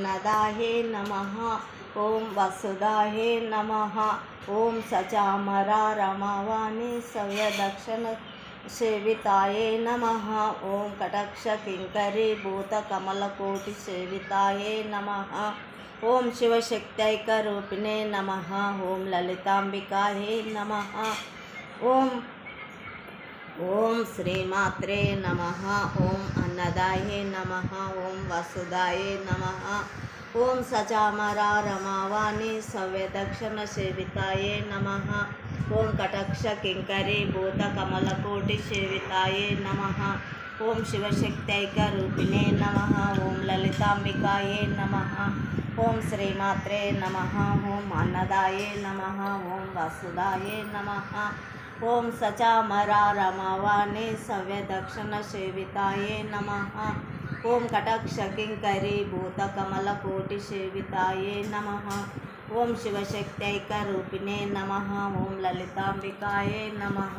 अन्नदाये नमः। ओम वसुदाये नमः। ओम सचामरा रमावाणी सव्यदक्षिण सेविताये नमः। ओम कटक्ष किंकरी भूत कमलकोटि सेविताये नमः। ओम शिवशक्त्यैकरूपिणे नमः। ओम ललितांबिकाये नमः। ओम श्रीमात्रे नमः। ओम अन्नदाये नमः। ओम वसुदाये नमः। ओम सचामरा रमावाणी सव्यदक्षिण सेविताये नमः। ओम कटक्ष किंकरी भूत कमलकोटि सेविताये नमः। ओम शिवशक्त्यैकरूपिणे नमः। ओम ललितांबिकाये नमः। ओम श्रीमात्रे नमः। ओम अन्नदाये नमः। ओम वसुदाये नमः। ओम सचामरा रमावाणी सव्यदक्षिण सेविताये नमः। ओम कटक्ष किंकरी भूत कमलकोटि सेविताये नमः। ओम शिवशक्त्यैकरूपिणे नमः। ओम ललितांबिकाये नमः।